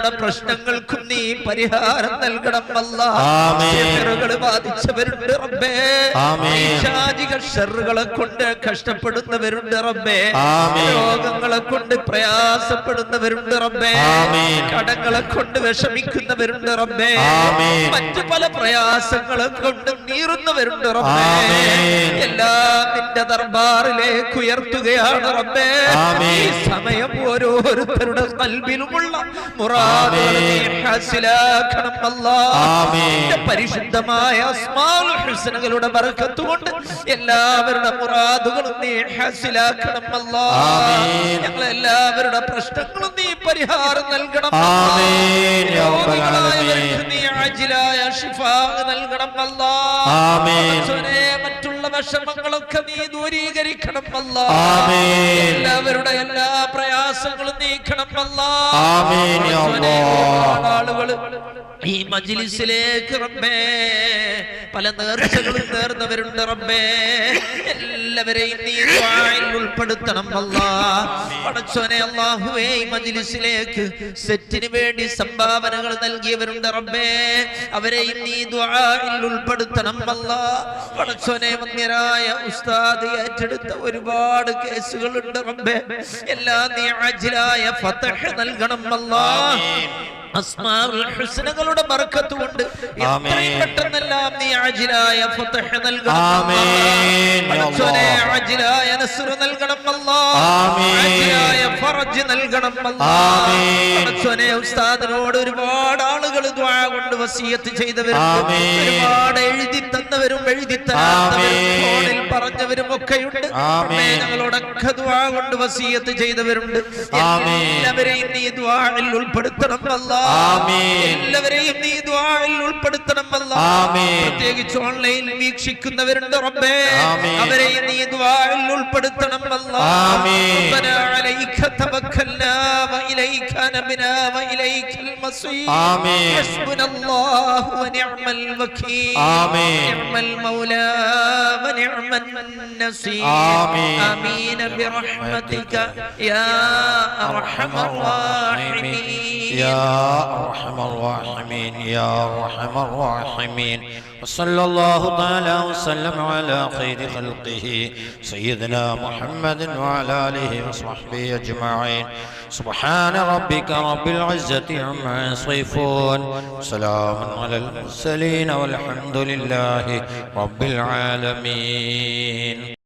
എല്ലാവരുടെ പ്രശ്നങ്ങൾക്കും നീ പരിഹാരം നൽകണം അല്ലാഹ് ബാധിച്ചവരുണ്ട് റബ്ബേ പൈശാചിക ശർറുകളെ കൊണ്ട് കഷ്ടപ്പെടുന്നവരുണ്ട് റബ്ബേ രോഗങ്ങളെ കൊണ്ട് പ്രയാസപ്പെടുന്നവരുണ്ട് റബ്ബേ കടങ്ങളെ കൊണ്ട് വിഷമിക്കുന്നവരുണ്ട് റബ്ബേ മറ്റു പല പ്രയാസങ്ങളെ കൊണ്ട് നീറുന്നവരുണ്ട് റബ്ബേ എല്ലാം നിന്റെ ദർബാറിലേക്ക് ഉയർത്തുകയാണ് റബ്ബേ ഈ സമയം ഓരോരുത്തരുടെ ഖൽബിലുമുള്ള മുറാദുകൾ നീ ഹാസിലാക്കണം അല്ലാഹ് പരിശുദ്ധമായ അസ്മാഉൽ ഹുസ്നകളുടെ ബർക്കത്ത് കൊണ്ട് എല്ലാവരുടെ മുറാദുകളും നീ ഹാസിലാക്കണം അല്ലാഹ് ഞങ്ങൾ എല്ലാവരുടെ പ്രശ്നങ്ങളും നീ പരിഹാരം നൽകണം ആമീൻ യാ റബ്ബൽ ആലമീൻ നീ അജിലായ ശിഫാ നൽകണം അല്ലാഹ് ആമീൻ മറ്റുള്ള വിഷമങ്ങളൊക്കെ നീ ദൂരീകരിക്കണം അല്ലാഹ് ആമീൻ എല്ലാവരുടെ എല്ലാ പ്രയാസങ്ങളും നീക്കണം അല്ലാഹ് ആമീൻ യാ അല്ലാഹ് ആളുകൾ ഈ മജ്ലിസിലേക്ക് റബ്ബേ പല നേർച്ചകളും നേർന്നവരുണ്ട് റബ്ബേ എല്ലാവരെയും നീ ദുആയിൽ ഉൾപ്പെടുത്തണം അല്ലാഹ് പടച്ചോനെ അല്ലാഹുവേ ഈ മജ്ലിസിലേക്ക് സെറ്റിന് വേണ്ടി സംഭാവനകൾ നൽകിയവരുണ്ട് റബ്ബേ അവരെയും നീ ദുആയിൽ ഉൾപ്പെടുത്തണം അല്ലാഹ് പടച്ചോനെ വന്യരായ ഉസ്താദ് ഏറ്റെടുത്ത ഒരുപാട് കേസുകളുണ്ട് റബ്ബേ എല്ലാം നീ അജ്ലായ ഫതഹ് നൽകണം അല്ലാഹ് അസ്മാഉൽ ഹുസ്നകളുടെ ബർക്കത്ത് കൊണ്ട് എത്രയും പെട്ടെന്നെല്ലാം നീ അജ്ലായ ഫതഹ് നൽകണം ആമീൻ പടച്ചോനെ അജ്ലായ നസ്ർ നൽകണം അല്ലാഹ് അജ്ലായ ഫർജ് നൽകണം അല്ലാഹ് പടച്ചോനെ ഉസ്താദിനോട് ഒരുപാട് ആളുകൾ ദുആ കൊണ്ട് വസിയത്ത് ചെയ്തവരുണ്ട് ഒരുപാട് എഴുതി തന്നവരും എഴുതി തരാത്തവരും ഫോണിൽ പറഞ്ഞവരും ഒക്കെയുണ്ട് ഞങ്ങളോടൊക്കെ ദുആ കൊണ്ട് വസിയത്ത് ചെയ്തവരുണ്ട് എല്ലാവരെയും നീ ദുആയിൽ ഉൾപ്പെടുത്തണം അല്ലാഹ് എല്ലാവരെയും നീ ദുആയിൽ ഉൾപ്പെടുത്തണം അല്ലാഹ് പ്രത്യേകിച്ച് ഓൺലൈൻ വീക്ഷിക്കുന്നവരുണ്ട് റബ്ബേ അവരെയും നീ ദുആയിൽ ഉൾപ്പെടുത്തണം അല്ലാഹ് റബ്ബനാ അലൈക തവക്കൽനാ വഇലൈക നബ്നാ വഇലൈകൽ മസീർ ഹസ്ബുനല്ലാഹു വനിഅമൽ വകീൽ നിഅമൽ മൗലാ വനിഅമൻ നസീർ ആമീൻ ബിറഹ്മതിക യാ അർഹമർ റഹീമീൻ يا أرحم الراحمين يا أرحم الراحمين وصلى الله تعالى وسلم على خير خلقه سيدنا محمد وعلى آله وصحبه أجمعين سبحان ربك رب العزة عما يصفون سلام على المرسلين والحمد لله رب العالمين.